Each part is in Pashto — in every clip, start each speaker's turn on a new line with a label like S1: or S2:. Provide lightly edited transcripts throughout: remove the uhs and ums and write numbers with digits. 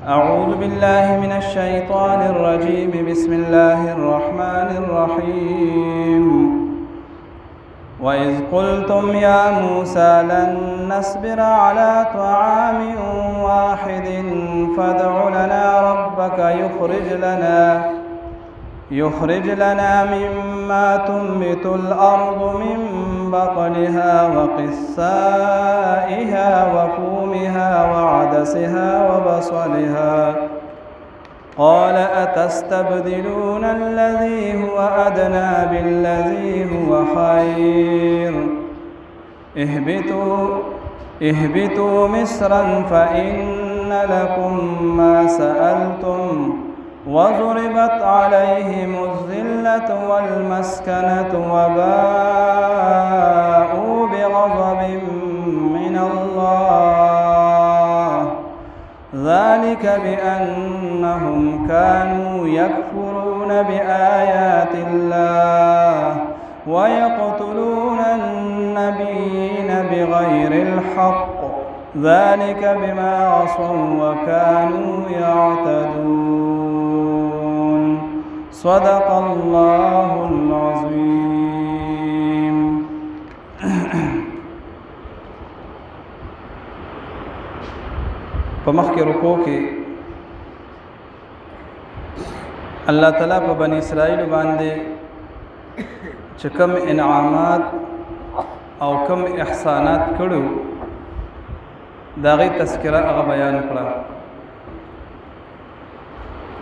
S1: أعوذ بالله من الشيطان الرجيم. بسم الله الرحمن الرحيم. وإذ قلتم يا موسى لن نصبر على طعام واحد فادع لنا ربك يخرج لنا مما تنبت الأرض من بقلها وقثائها وفومها وعدسها وبصلها قال أتستبدلون الذي هو أدنى بالذي هو خير اهبطوا مصرا فإن لكم ما سألتم وضربت عليهم الذلة والمسكنة وباءوا بغضب من الله ذلك بأنهم كانوا يكفرون بآيات الله ويقتلون النبيين بغير الحق ذلك بما عصوا وكانوا يعتدون. صدق الله العظيم. په مخکې رکوع کې الله تعالی په بنی اسرائیل باندې چې کوم انعامات او کوم احسانات کړو دا غي تذکرہ هغه بیان کړه.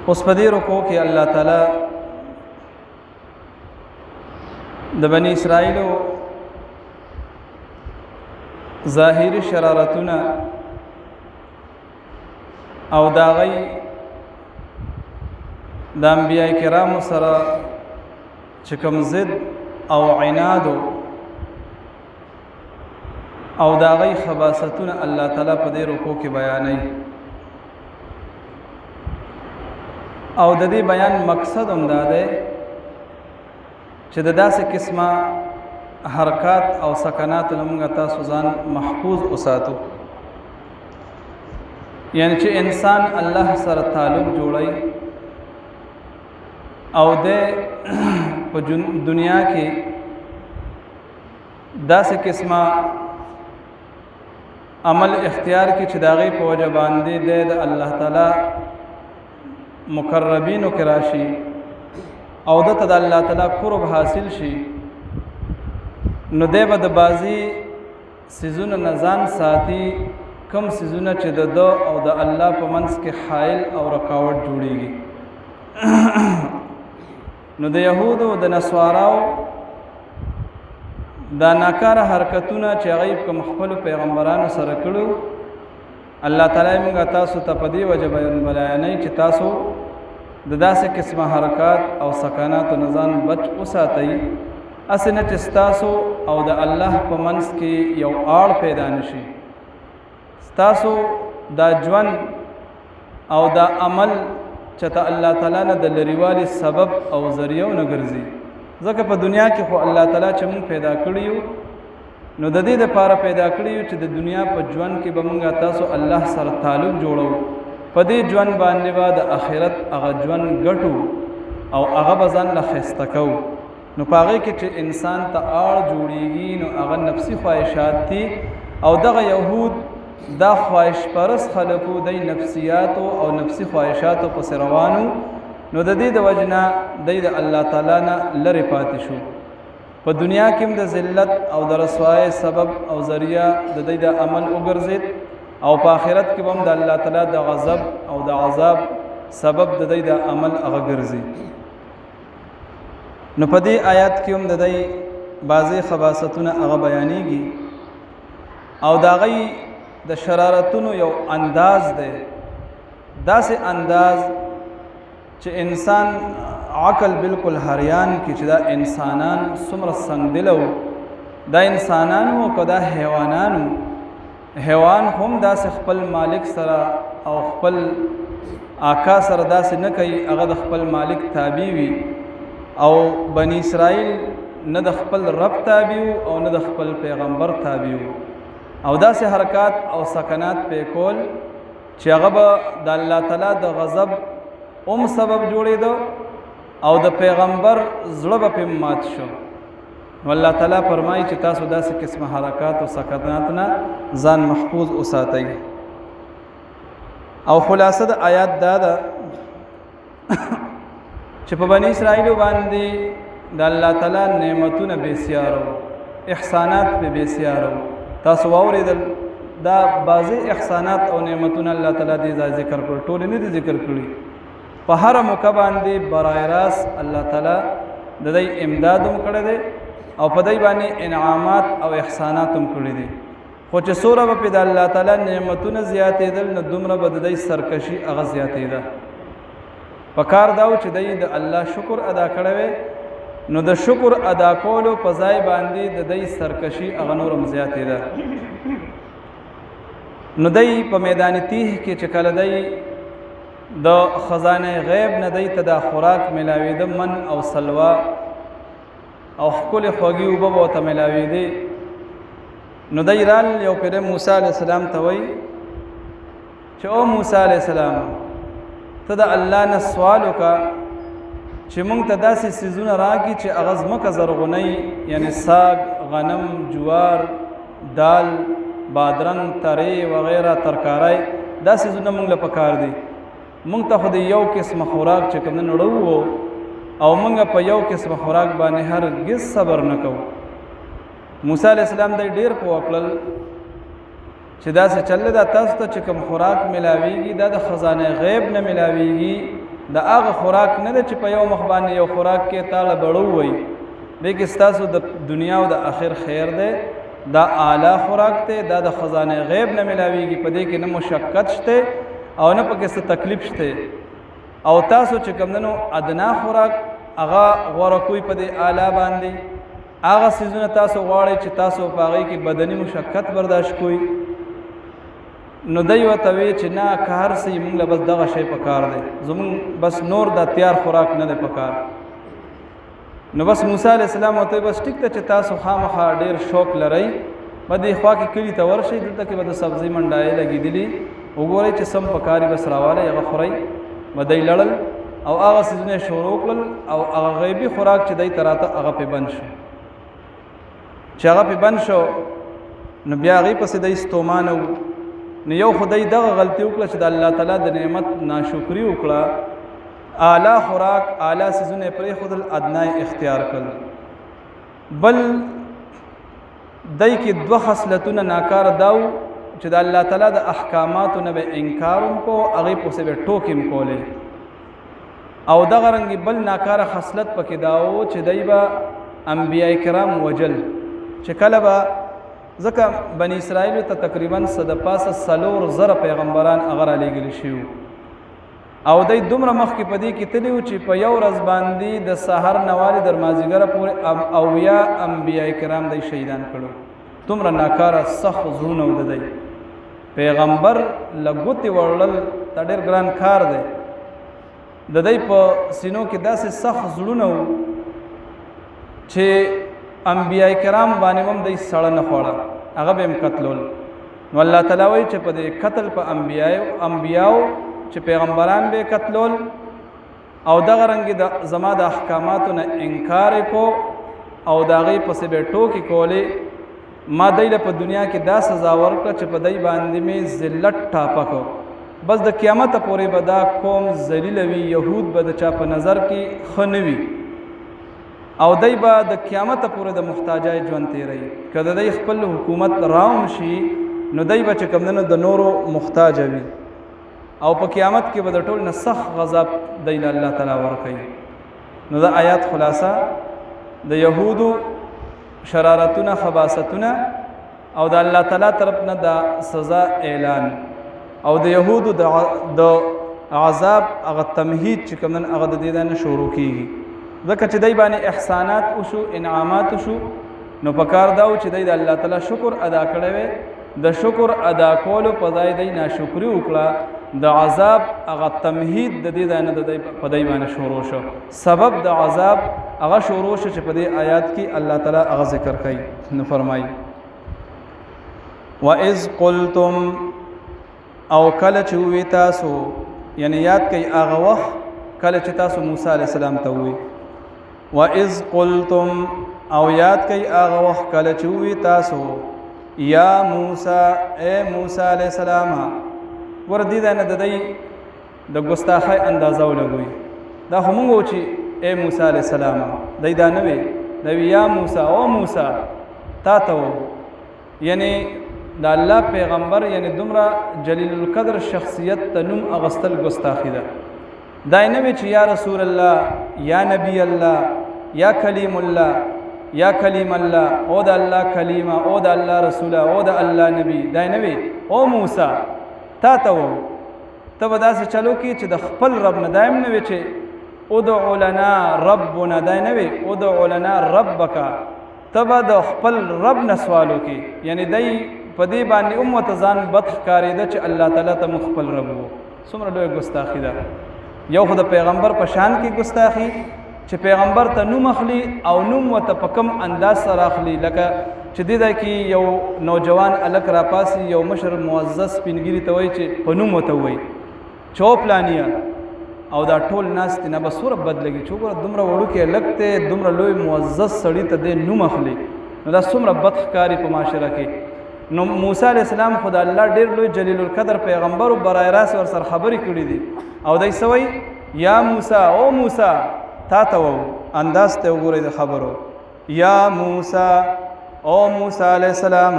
S1: اوس په دې رکوع کې الله تعالی د بنی اسرائیل ظاهری شرارتونه او دا غي د انبیاء کرام سره چې کوم ضد او عناد او دا غي خباستونه الله تعالی په دې رکوع کې بیانوي او د دې بیان مقصد هم دا دی چې د داسې قسمه حرکات او سکنات موږ تاسو ځان محفوظ وساتو. یعنی چې انسان الله سره تعلق جوړي او د په دنیا کې داسې قسمه عمل اختیار کی چې داغي په وجه باندې د الله تعالی مقربینو کې راشي او د الله تعالی قرب حاصل شي نو د بازي سيزونه نزان ساتي کم سيزونه چې د او د الله په منځ کې حائل او رکاوټ جوړيږي. نو د يهودو د نصاراو دا ناکاره حرکتونه چې غیب کوم خپل پیغمبرانو سره کړو الله تعالی موږ تاسو ته په دې وجه بیانوي چې تاسو د داسې قسمه حرکات او سکنات او نزان بچ وساتئ اسنه چې تاسو او د الله په منځ کې یو آړ پیدا نشي. تاسو دا ژوند او دا عمل چې ته الله تعالی نه د لریوالي سبب او ذریعہ نه ګرځي. ځکه په دنیا کې خو الله تعالی چې موږ پیدا کړیو نو د دې لپاره پیدا کړیو چې د دنیا په ژوند کې به موږ تاسو الله سره تعلق جوړو په دې ژوند باندې به د آخرت هغه ژوند ګټو او هغه به ځان له خسته کو. نو په هغې کې چې انسان ته آړ جوړیږي نو هغه نفسي خواهشات دي او دغه یهود دا خواهش پرست خلکو د نفسیاتو او نفسي خواهشاتو پس روانو نو د دې د وجنا د الله تعالی نه لری پاتې شو. په دنیا کې هم د ذلت او د رسوایی سبب او ذریعہ د دې د عمل وګرځید او په آخرت کې هم د الله تعالی د غضب او د عذاب سبب د دې د عمل هغه ګرځي. نو په دې آیات کې هم د دې بعضی خباستونه هغه بیانېږي او دا غي د شرارتونو یو انداز دی داسې انداز چې انسان عقل بالکل هریان کې چې دا انسانان څومره سنګدلو دا انسانانو او دا حیوانانو حیوان هم داسې خپل مالک سره او خپل آقا سره داسې نه کوي هغه د خپل مالک تابع وي او بنی اسرائیل نه د خپل رب تابع او نه د خپل پیغمبر تابع او داسې حرکات او سکنات په کول چې هغه به د الله تعالی د غضب سبب جوړېده او د پیغمبر زړه به پې مات شو. والله تعالی فرمایي چې تاسو داسې قسمه حرکات او سکنات نه ځان محفوظ وساتئ. او خلاصه د آیات دا ده چې په بني اسرائیلو باندې د الله تعالی نعمتونه بسیارو، احسانات به بسیارو. تاسو واورېدل دا بعضې احسانات او نعمتونه الله تعالی دې ځای ذکر کړل، ټول نه دي ذکر کړي. په هر موقع باندې برای راست الله تعالی د دې امداد هم کړی دی او په دې باندې انعامات او احسانات هم کړی دي. خو چې څومره به په د الله تعالی نعمتونه زیاتېدل نو دومره به د دې سرکشي هغه زیاتېده. په کار دا و چې دی د الله شکر ادا کړی وی، نو د شکر ادا کولو په ځای باندې د دې سرکشي هغه نور هم زیاتېده. نو دی په میدان تیه کې چې کله دی د خزانه غیب نه دی ته دا خوراک ملاوېده، من او سلوا او ښکلې خوږې اوبه به ورته ملاوېدې. نو دی رال یو پیر موسی علیه السلام ته وایي چې او موسی علیه السلام ته د الله نه سوال وکړه چې موږ ته داسې څیزونه راکړي چې هغه ځمکه زرغونی، یعنې ساګ، غنم، جوار، دال، بادرنګ، ترې وغیره، ترکاری، دا څیزونه موږ له پکار دي. موږ ته خو د یو قسمه خوراک چې کوم نه وړو او موږ په یو قسمه خوراک باندې هرګز صبر نه کوو. موسی علیه السلام دی ډېر پوه کړل چې داسې چل دا تاسو ته چې کوم خوراک ملاویږي دا د خزانه غیب نه ملاویږي، د هغه خوراک نه ده چې په یو مخ باندې یو خوراک کې تاله بړو وي، بلکې ستاسو د دنیا او د آخر خیر دی. دا اعلی خوراک دی، دا د خزانه غیب نه ملاویږي، په دې کې نه مشقت شته او نه پکې څه تکلیف شته. او تاسو چې کوم نو ادنا خوراک هغه غوره کوئ په دې اعلی باندې، هغه څیزونه تاسو غواړئ چې تاسو په هغې کې بدني مشقت برداشت کوئ. نو دی ورته وی چې نه که هر څه یې موږ له بس دغه شی پکار دی، زموږ بس نور دا تیار خوراک نه دی پکار. نو بس موسی علیه السلام ورته بس ټیک ده چې تاسو خامخا ډېر شوق لرئ، به دې خوا کې کلي ته ورشئ، دلته کې به د سبزۍ منډایې لګېدلي، وګورئ چې سم پکاري بس راوالی هغه خورئ. به دی لړل او هغه څیزونه یې شروع کړل او هغه غیبي خوراک چې دی ته راته هغه پې بند شو. چې هغه پې بند شو نو بیا هغې پسې دی ستومانه و. نو یو خدای دغه غلطي وکړه چې د الله تعالی د نعمت ناشکري وکړه، اعلی خوراک اعلی څیزونه پرېښودل، ادنا اختیار کړل. بل دی کې دوه خصلتونه ناکاره دا و چې د الله تعالی د احکاماتو نه به انکار هم کو، هغې پسې به ټوکې هم کولې. او دغه رنګې بل ناکاره خصلت پکې دا و چې دی به انبیاء کرام وجل، چې کله به ځکه بني اسرائیلو ته تقریبا څه د پاسه 4,000 پیغمبران هغه رالیږلي شوي او دی دومره مخکې په دې کې تللي وو چې په یو ورځ باندې د سحر نه والې تر مازدیګره پورې 80 انبیاء کرام دی شهیدان کړو. دومره ناکاره سخت زړونه و د دی. پیغمبر له ګوتې وړل دا ډېر ګران کار دی. د دی په سینو کې داسې سخت زړونه و چې انبیاء کرام باندې هم دی سړه نه خوړه، هغه به هم قتلول. نو الله تعالی وایي چې په دې قتل په انبیاو چې پیغمبران به قتلول او دغه رنګې زما د احکاماتو نه انکار کو او د هغې پسې به ټوکې کولې، ما دی له په دنیا کې دا سزا ورکړه چې په دی باندې مې ذلت ټاپه کو. بس د قیامته پورې به دا قوم ذلیله وي، یهود به د چا په نظر کې ښه نه وي او دی به د قیامته پورې د محتاجای ژوند تېروي. که د دی خپل حکومت راوم شي نو دی به چې کوم دی د نورو محتاجه وي او په قیامت کې به د ټول نه سخت غضب دی له الله تعالی ورکوي. نو د آیات خلاصه د یهودو شرارتونه، خباستونه او د الله تعالی طرف نه د سزا اعلان او د یهودو د عذاب هغه تمهید چې کوم دی هغه د دې نه شروع کېږي. ځکه چې دی باندې احسانات وشو، انعامات وشو، نو په کار دا و چې دی د الله تعالی شکر ادا کړی وی. د شکر ادا کولو په ځای دی ناشکري وکړه، د عذاب هغه تمهید د دې ځای نه د دی په دی باندې شروع شو. سبب د عذاب هغه شروع شو چې په دې آیات کې الله تعالی هغه ذکر کوي. نو فرمایي وَإِذْ قُلْتُمْ او کله چې وی تاسو یعنی یاد کوي هغه وخت کله چې تاسو موسی علیه السلام ته وی واذ قلتم او یاد کوي هغه وخت کله چې وی تاسو یا موسی اے موسی علیہ السلام ور دي دا نه د ګستاخی اندازه ولګوي دا هم و چې اے موسی علیہ السلام دا نه وي دا یا موسی او موسی تا ته یعنی دا الله پیغمبر یعنی دومره جلیل القدر شخصیت ته نوم اغستل ګستاخی ده دا نه وي چې یا رسول الله یا نبی الله یا کلیم الله یا کلیم الله او د الله کلیمه او د الله رسول او د الله نبی دا نه وي او موسی تا ته و ته به داسې چلو کې چې د خپل رب نه دایم نه وي چې ادعو لنا ربنا دا نه وي ادعو لنا ربک ته به د خپل رب نه سوالو کې یعنی دی په دې باندې امت ځان بد ښکارېده چې الله تعالی ته خپل رب و څومره لوی ګستاخي ده یو خو د پیغمبر په شان کې ګستاخي چې پیغمبر ته نوم اخلي او نوم ورته په کوم انداز سره اخلي لکه چې دې کې یو نوجوان الک راپاسي یو مشر معزز سپینګیري ته وایي چې په نوم ورته وایي چوپلانیا او دا ټول ناس ته نه بصوره بدلږي چې ګوره دومره وړوکی الک ته دومره لوی معزز سړي ته دې نوم اخلي نو دا څومره بد ښکاري په معاشره کې نو موسی علیہ السلام خدا الله ډېر لوی جلیل القدر پیغمبر او برای راست ور سره خبرې کړې دي او دای سوي یا موسی او موسی تا ته و انداز ته وګورئ د خبرو یا موسی او موسی علیہ السلام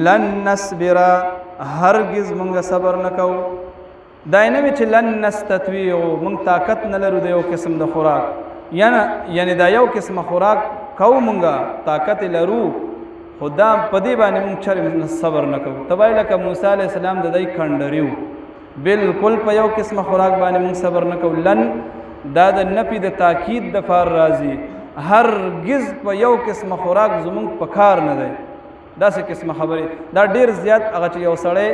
S1: لن نصبر هرگز مونږ صبر نکو داینه چې لن نستطيع مونږ طاقت نه لرو د یو قسم د خوراک یعنی دا یو قسم خوراک کو مونږه طاقت لرو خدا په دې باندې مونږ چر صبر نکو تبای لکه موسی علیہ السلام د دای کندریو بالکل په یو قسم خوراک باندې مونږ صبر نکو لن دا د نفي د تاکید د فار راضي هرگز په یو قسم خوراک زمونږ په کار نه دی داسې قسم خبرې دا ډیر زیات هغه چې یو سړی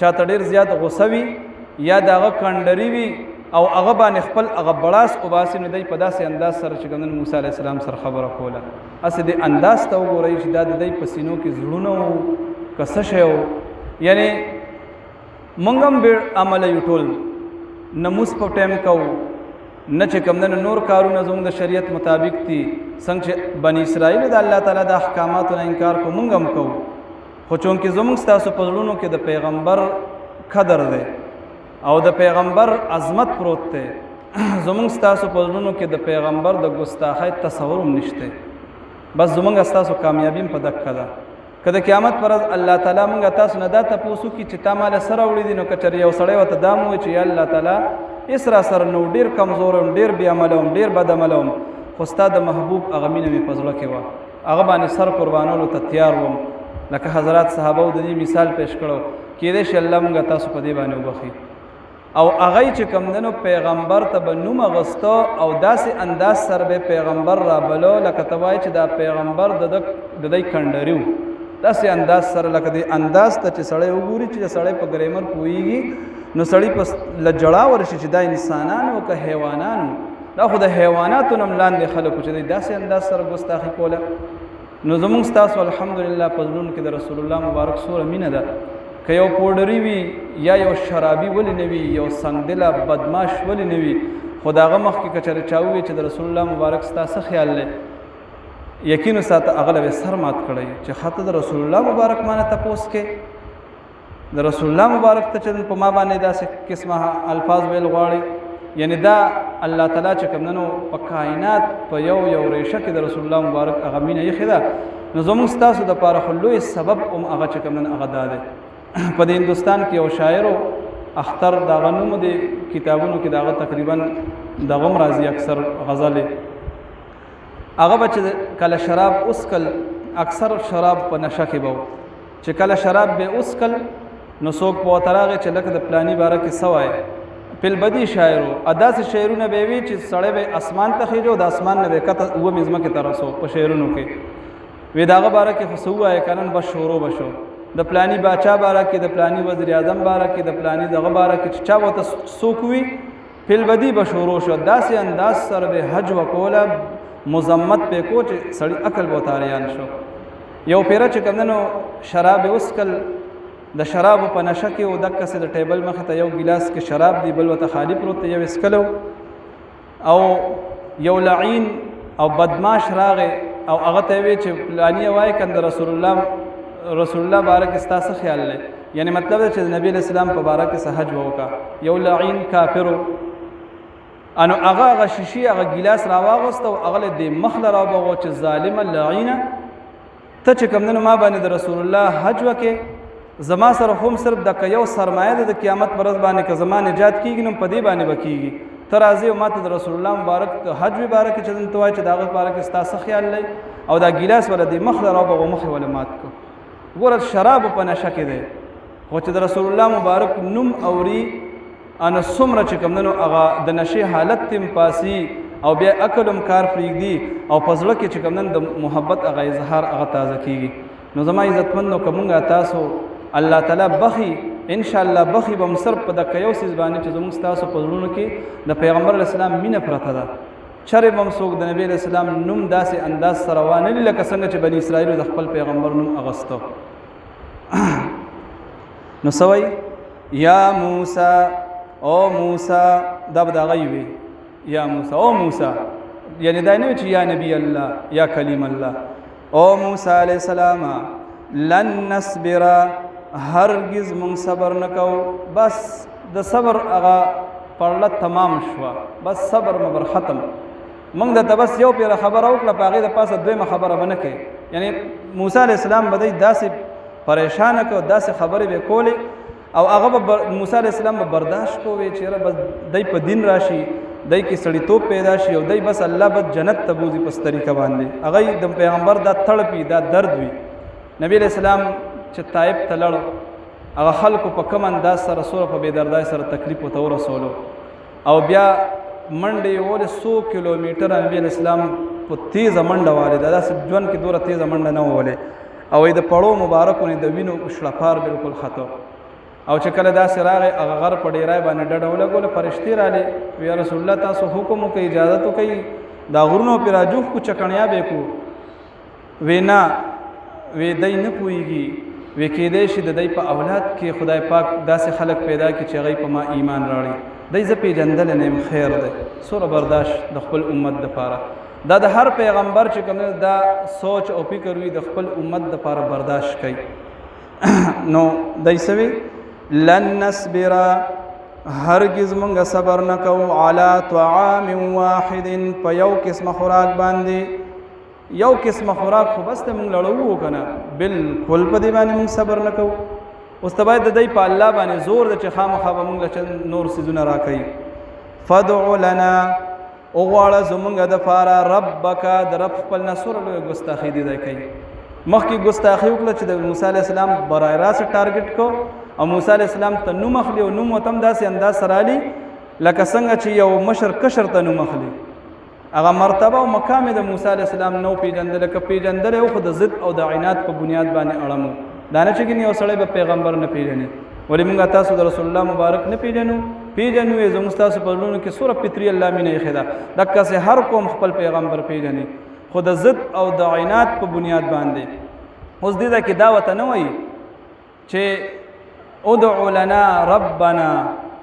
S1: چاته ډیر زیات غوسه وي یا دغه کندری وي او هغه باندې خپل هغه بړاس وباسي نو دی په داسې انداز سره چې ګندن موسی علیہ السلام سره خبره کوله اسې د انداز ته وګورئ چې دا د دی په سینو کې زړونه کسه شی یعنی مونږ هم به عمل یو ټول نموز په ټیم کوو نه چې کمدن نور کارونه زموږ د شریعت مطابق دي څنګه چې بنی اسرائیل د الله تعالی د احکاماتو نه انکار کو مونږ هم کوو خو چونکې زموږ ستاسو په زړونو کې د پیغمبر قدر دی او د پیغمبر عظمت پروت دی زموږ ستاسو په زړونو کې د پیغمبر د ګستاخۍ تصور هم نشته بس زموږ ستاسو کامیابی په دقه ده که د قیامت پر ورځ الله تعالی موږ تاسو نه دا تپوسو کې چې تا مال سره وړي دي نو که چېرې یو سړی ورته دا ووایي چې یا الله تعالی اسرا سره نو ډیر کمزور هم ډیر بې عمله هم ډیر بد عمله هم خو ستا د محبوب هغه مینه مې په زړه کې وه هغه باندې سر قربانولو ته تیار وم لکه حضرات صحابه د دې مثال پیش کړو کېدای شي الله موږ تاسو په دې باندې وبخي او هغه چې کمدنو پیغمبر ته به نوم اغسته او داسې انداز سره به پیغمبر را بلو لکه ته وایې چې دا پیغمبر د دی کندریو داسې انداز سره لکه د انداز ته چې سړی وګوري چې سړی په ګریمر پوهېږي نو سړی په لجړا ورشي چې دا انسانانو که حیوانانو دا خو د حیواناتو نه هم لاندې خلکو چې دی داسې انداز سره ګستاخي کوله نو زموږ ستاسو الحمدلله په زړونو کې د رسول الله مبارک سوره مینه ده که یو پوډري وي یا یو شرابي ولې نه وي یو سنګدله بدماش ولې نه وي خو د هغه مخکې که چېرې چا ووایي چې د رسول الله مبارک ستا څه خیال دی یقین وساته هغه له سر مات کړی چې خاطر د رسول الله مبارک مانه تپوس کې د رسول الله مبارک ته چې په ما باندې داسې قسمه الفاظ ویل غواړي یعنی دا الله تعالی چې کومنو په کائنات په یو ریشه کې د رسول الله مبارک هغه مینه یې خدا نو زموږ ستاسو د پاره خو لوی سبب هم هغه چې کومنن هغه دا دی په د هندوستان کې یو شاعر اختر دغه نوم د کتابونو کې دغه تقریبا دغه راځي اکثر غزل هغه به چې کله شراب اسکل اکثر شراب په نشه کې به چې کله شراب به اسکل نو څوک په تراغه چې لکه د پلانی باره کې سوای پل بدی شاعرو اداس شعرونه به وی چې سړی به اسمان ته خېجو د اسمان نه به کته و مزمه کې ترسو په شعرونو کې وی داغه باره کې خصوه کانن به شورو بشو د پلانی باچا باره کې د پلانی وزیر اعظم باره کې د پلانی دغه باره کې چا وته سوکوي پل بدی به شروع شو داسې انداز سره به حج وکوله مزمت په کو چې سړی عقل بوتاریان شو یو پیره چې کمنو شراب وسکل د شرابو په نشه کې او دقسې د ټیبل مخې ته یو ګیلاس کې شراب دی بل ورته خالي پروت دی یو اسکلو او یو لعین او بدماش راغی او هغه ته وی چې فلانی وای کنده رسول الله بارک استا څه خیال لري یعنی مطلب چې نبی اسلام په بارک سحج وکا یو لعین کافر انو هغه شیشي هغه ګیلاس راواغست او هغه د مخله راوغو چې ظالم لعینه ته چې کوم نن ما باندې د رسول الله حج وکې زما سره هم صرف د یو سرمایه د قیامت پر ورځ باندې که زما نجات کیږي نو په دې باندې وکیږي ته راځي او ماته د رسول الله مبارک حج مبارک چې دن توای چې داغه مبارک ستاسو خیال لای او دا ګیلاس ولا د مخ راوغه مخ ولا مات کو ګور شراب په نشه کې دی خو چې د رسول الله مبارک نوم اوري ان څومره چې کوم نو هغه د نشي حالت تم پاسي او بیا عقلم کار پریږدي او پزړه کې چې کوم نن د محبت هغه اظهار هغه تازه کیږي نو زما عزتمنو کومه تاسو الله تعالی بخي ان شاء الله بخي بم سر په د کيو سیز باندې چې زموږ تاسو په زړونو کې د پیغمبر اسلام مینه پرته ده چرې بم څوک د نبی اسلام نوم داسې انداز سره وانه لکه څنګه چې بنی اسرائیل د خپل پیغمبر نوم اغستو نو سوي یا موسی او موسی دا غوي یا موسی او موسی یعنی دا نه چې یا نبی الله یا کلیم الله او موسی علیہ السلام لن نصبر هرگز من صبر نکو بس د صبر هغه پرله تمام شو بس صبر مبر ختم موږ د تبس یو پیر خبر او کله پاغه د پاسه دویمه خبره بنکه یعنی موسی علی السلام بدای داسې پریشان کو داسې خبرې به کولی او هغه موسی علی السلام به برداشت کوی چې بس دای په دین راشي دای کی سړیتوب پیدا شي او دای بس الله به جنت ته بوزي په طریقه باندې هغه د پیغمبر دا تړپی دا درد وی نبی علیہ السلام چې طائف ته لړ هغه خلکو په کوم انداز سره سوره په بيدردای سره تکلیف وته ورسولو او بیا منډه ول 100 کیلومتر نبی علیہ السلام په تیز منډه والده دا ځوان کې دوره تیز منډه نه وله او د پړو مبارکونه د وینو شړفار بالکل خطو او چې کله دا سراغه هغه غر په ډیرای باندې ډډول غول فرشتي را لې وی رسول الله تاسو حکم کوي اجازه کوي دا غرونو پر راجو کو چکنیا به کو وینا وی دای نه پويږي وی کې دې شي د دای په اولاد کې خدای پاک داسې خلق پیدا کی چې غي په ما ایمان راړي دای ز پیجندل نیم خیر ده سوره برداشت د خپل امت د پاره دا د هر پیغمبر چې کوم دا سوچ او فکر وي د خپل امت د پاره برداشت کوي نو دای سوي لن نصبر هرگز مونږ صبر نکو علی طعام واحد په یو قسم خوراک باندې یو قسم خوراک خو بس ته مونږ لړو کنه بالکل په دی باندې مونږ صبر نکو اوس ته باید د دې په الله باندې زور د چې خامخا به مونږ نور سيزونه راکړي فدع لنا او غواړه زمونږ د پاره ربک د رب خپل نصر له ګستاخی دی کوي مخکې ګستاخی وکړه چې د موسی علی السلام برای راست ټارګټ کو او موسی علی السلام ته نو مخلی او نو متم داسې انداز سره علی لکه څنګه چې یو مشر کشر ته نو مخلی هغه مرتبه او مقام د موسی علی السلام نو پیجندل ک پیجندل او خود ضد او د عینات په بنیاد باندې اړمو دانه چې یو سړی به پیغمبر نه پیژني ولی موږ تاسو د رسول الله مبارک نه پیژنو زموږ تاسو په لونو کې سوره فطری الله مینه خدا دکه سه هر قوم خپل پیغمبر پیژني خود ضد او د عینات په بنیاد باندې اوس دې دا کې دعوت نه وای چې ادعو لنا ربنا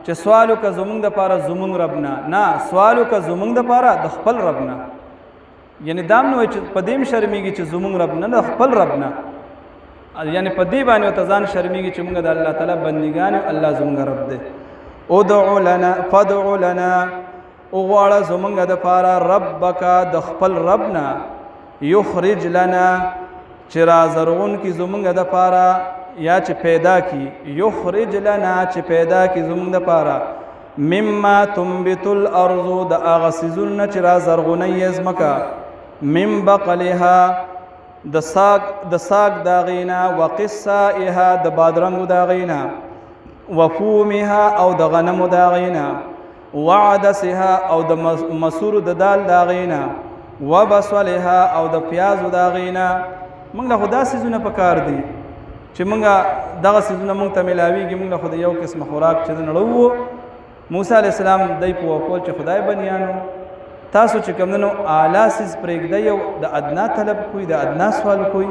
S1: چې سوالو کا زمونږ د پاره زمونږ ربنا نه سوالو کا زمونږ د پاره د خپل ربنا یعنی دام نو چې پدیم شرمېږي چې زمونږ ربنا د خپل ربنا یعنی پدی باندې تزان شرمېږي چې موږ د الله تعالی بندګان الله زمونږ رب دی ادعو لنا فدعو لنا او غواړه زمونږ د پاره ربک د خپل ربنا یخرج لنا چې را زرغون کی زمونږ د پاره یا چې پیدا کی یخرج لنا چې پیدا کی زمونږ د پاره مما تنبت الارض د اغه سيزونه چې را زرغونی ازمکا من بقلها د ساق داغینا وقصائها د بادرنګ داغینا وفومها او د غنم داغینا وعدسها او د مسور د دال داغینا وبصلها او د پیاز داغینا موږ له خدا سيزونه پکار دي چې موږ دغه سيزونه موږ ته ملاويږي موږ له خدای یو قسم خوراک چې نړو موسی عليه السلام دای په وکول چې خدای بنیانو تاسو چې کومنو اعلی سیز پرېږدی او د ادنا طلب کوي د ادنا سوال کوي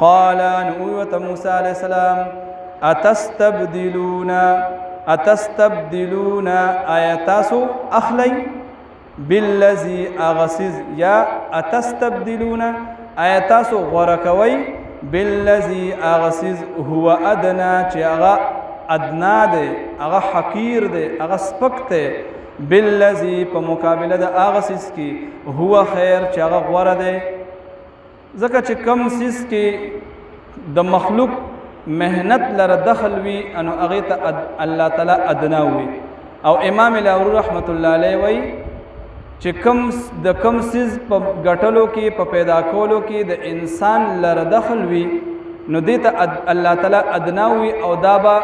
S1: قال نو موسی عليه السلام اتستبدلون آیا تاسو اخلی بالذی اغسیز یا اتستبدلون آیا تاسو غوره کوئ بالذی اغسیز هو ادنا چې هغه ادنا دی هغه حقیر دی هغه سپک دی بالذی په مقابله د هغه څیز کې هو خیر چې هغه غوره دی ځکه چې کم څیز کې د مخلوق مهنت لره دخل وي انو هغې ته الله تعالی ادنا وي او امام لاهوري رحمت الله علیه وایي چې د کم څیز په ګټلو کې په پیدا کولو کې د انسان لره دخل وي نو دې ته الله تعالی ادنا وي او دا به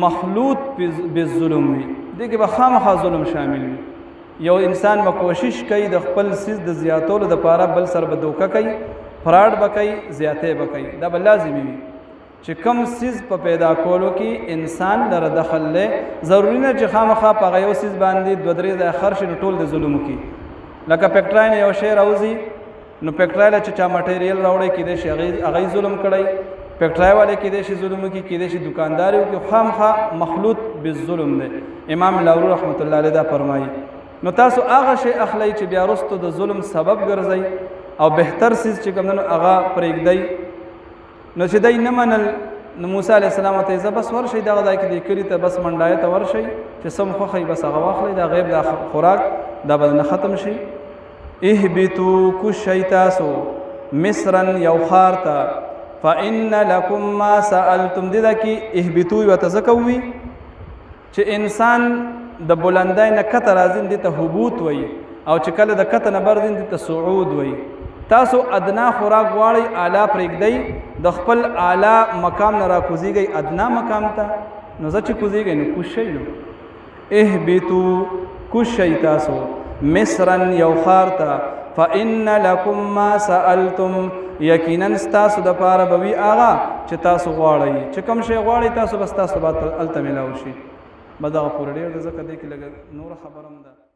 S1: مخلوط بالظلم وي دې کې به خامخا ظلم شامل وي یو انسان به کوشش کوي د خپل څیز د زیاتولو دپاره بل سره به دوکه کوي فراډ به کوي زیاتې به کوي دا به لازمي وي چې کم څیز په پیدا کولو کې انسان لره دخل دی ضروري نه چې خامخا په هغه یو څیز باندې دوه درې ځایه خرڅ شي نو ټول د ظلم وکړي لکه فیکټرۍ نه یو شی راوځي نو فیکټرۍ له چې چا مټیریل راوړی کیدای شي هغه ظلم کړی فیکټرۍ والے کیدای شي ظلم وکړي کیدای شي دکاندار وکړي خامخا مخلوط بالظلم دی امام لاهوري رحمت الله علیه دا فرمایي نو تاسو هغه شی اخلئ چې بیا وروسته د ظلم سبب ګرځئ او بهتر څیز چې کوم نو هغه پرېږدئ نو چې دی نه منل نو موسی علیه السلام ته زه بس ورشئ دغه ځای کې دې کلي ته بس منډایه ته ورشئ چې سم خوښئ بس هغه واخلئ دا غیب دا خوراک دا به نه ختم شي اهبطو کوشئ تاسو مصرا یو ښار ته فإن لکم ما سألتم دې ده کې اهبطو ورته ځکه ووي چې انسان د بلندۍ نه کته راځي دې ته هبوط وایي او چې کله د کته نه بر ځي دې ته صعود وایي تاسو ادنا خوراک غواړئ اعلی پرېږدئ د خپل اعلی مقام نه راکوزیږئ ادنا مقام ته نو زه چې کوزیږئ نو کوز شئ نو اهبطو کوز شئ تاسو مصرا یو ښار ته فإن لکم ما سألتم یقینا ستاسو دپاره به وي هغه چې تاسو غواړئ چې کوم شی غواړئ تاسو بس تاسو به هلته میلاو شي به دغه پورې ډېر ده ځکه دې کې لږه نوره خبره هم ده